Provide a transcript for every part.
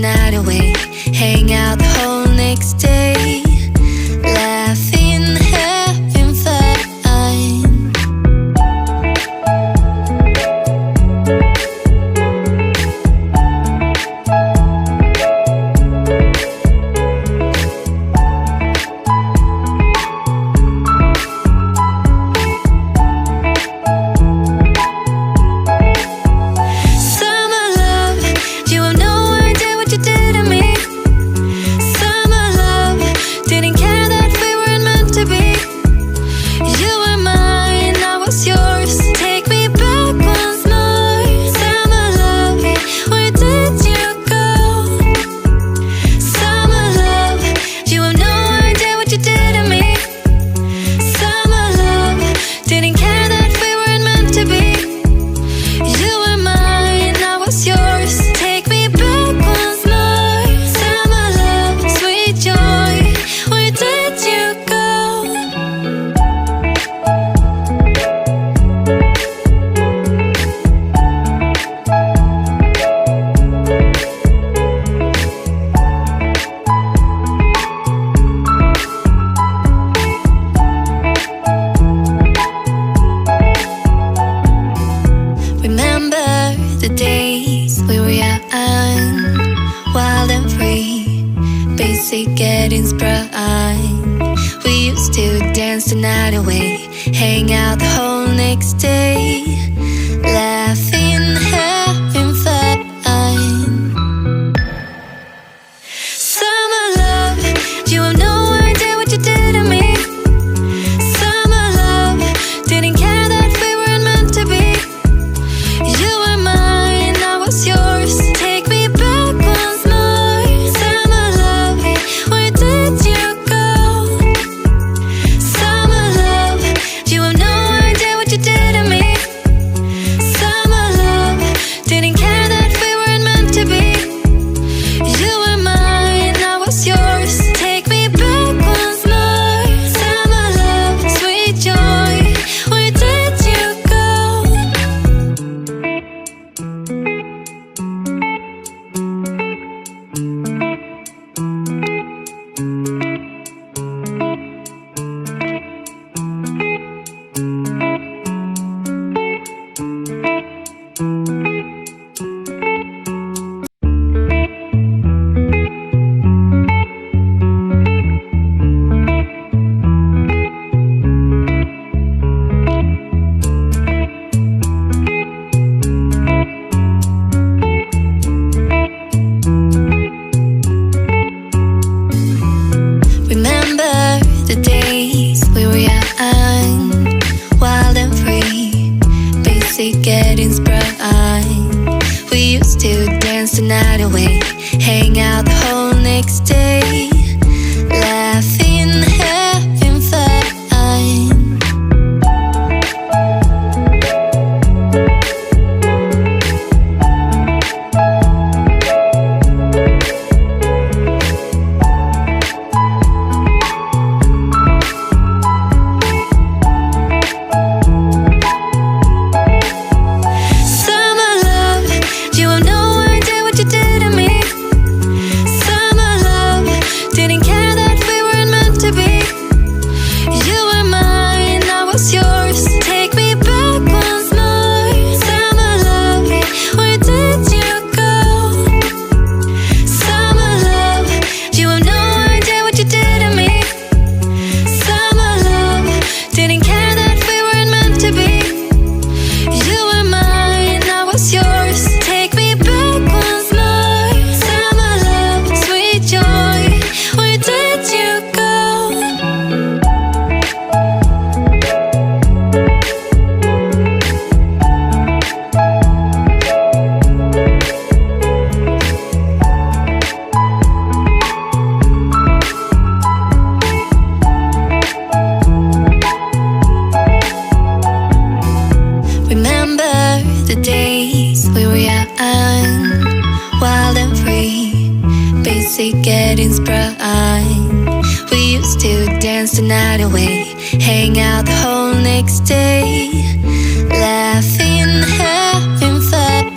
night away, hang out the whole next day, laughing, having fun. The days we were young, wild and free, basic getting sprung. We used to dance the night away, hang out the whole next day, laughing, having fun. Summer love, you have no idea what you did to me. Summer love, didn't care that we weren't meant to be. You were mine, I was yours. Take me back once more. Summer love, where did you go? Summer love, you have no idea what you did to me. Summer love, didn't care that we weren't meant to be. You were mine, I was yours. Take me back once more. Summer love, sweet joy, where did you go? Remember the days we were young, wild and free, basic getting sprung. We used to dance the night away, hang out the whole next day, laughing, having fun. Summer love, you have no idea what you did to me. Summer love, didn't care that we weren't meant to be. You were mine, I was yours. Take me back once more. Summer love, where did you go? Summer love, you have no idea what you did to me. Summer love, didn't care that we weren't meant to be. You were mine, I was yours. Take me back once more. Summer love, sweet joy, where did you go? Remember the days we were young, wild and free, basic getting sprung. We used to dance the night away, hang out the whole next day, laughing, having fun.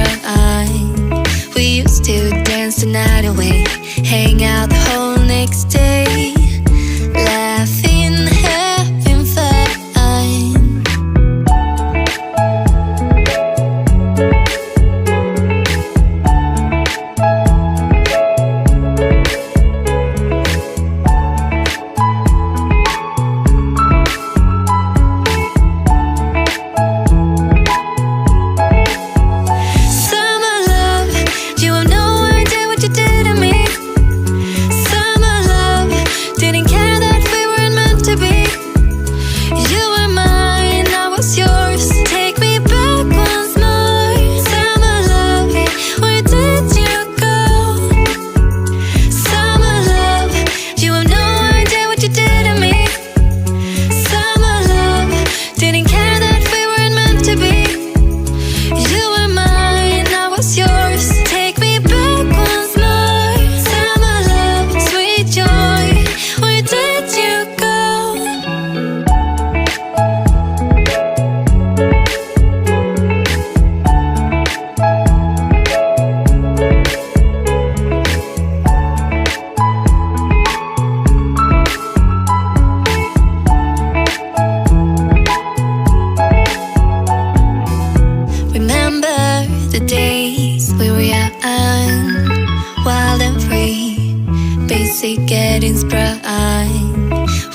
bright. We used to dance the night away, hang out the whole next day, laughing, having fun. The days we were young, wild and free, basic getting sprung.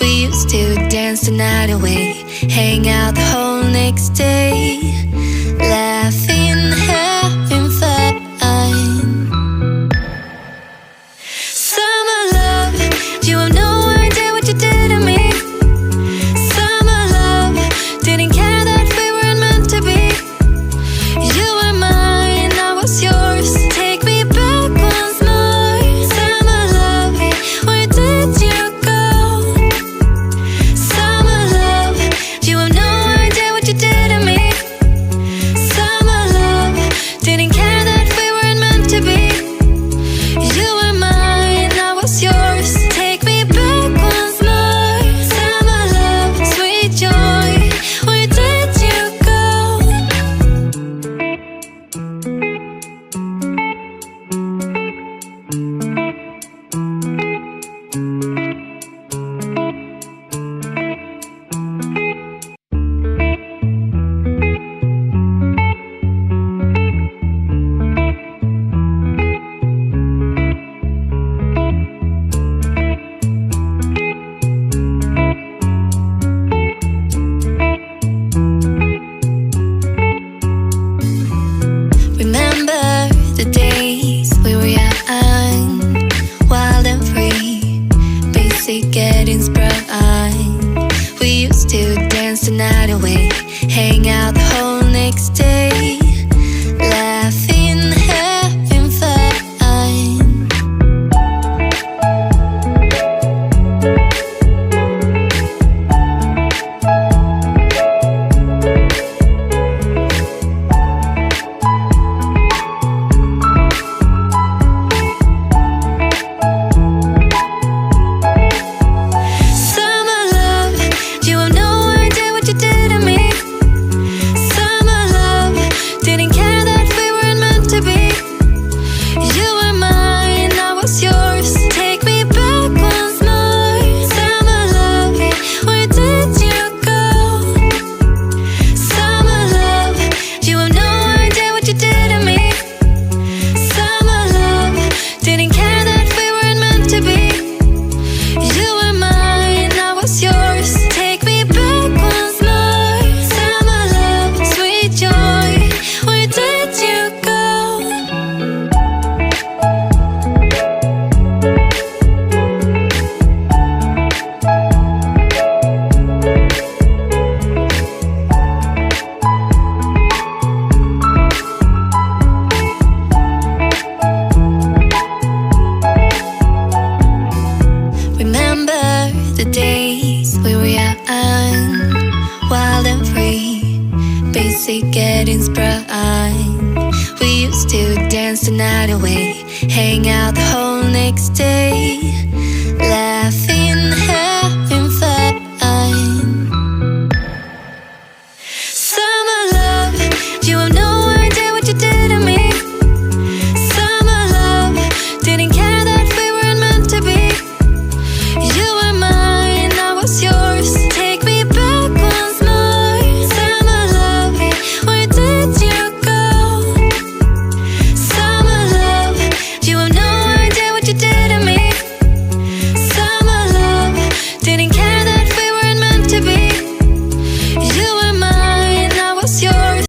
We used to dance the night away, hang out the whole next day, laughing, having fun. Summer love, you have no idea what you did to me. Summer love, didn't care that we weren't meant to be. You were mine, I was yours. Take me back once more. Summer love, where did you go? Summer love, you have no idea what you did to me. Summer love, didn't care that we weren't meant to be. You were mine, I was yours. Take me back once more. Summer love, sweet joy, where did you go? Remember the days we were young, wild and free, basic getting sprung. We used to dance the night away, hang out the whole next day, laughing, having fun. Summer love, you have no idea what you did to me. Summer love, didn't care that we weren't meant to be. You were mine, I was yours. Take me back once more. Summer love, where did you go? Summer love, you have no idea what you did to me. Summer love, didn't care that we weren't meant to be. You were mine, I was yours. Take me back once more. Summer love, sweet joy, where did you go? Remember the days we were young, wild and free, basic getting sprung. We used to dance the night away, hang out the whole next day,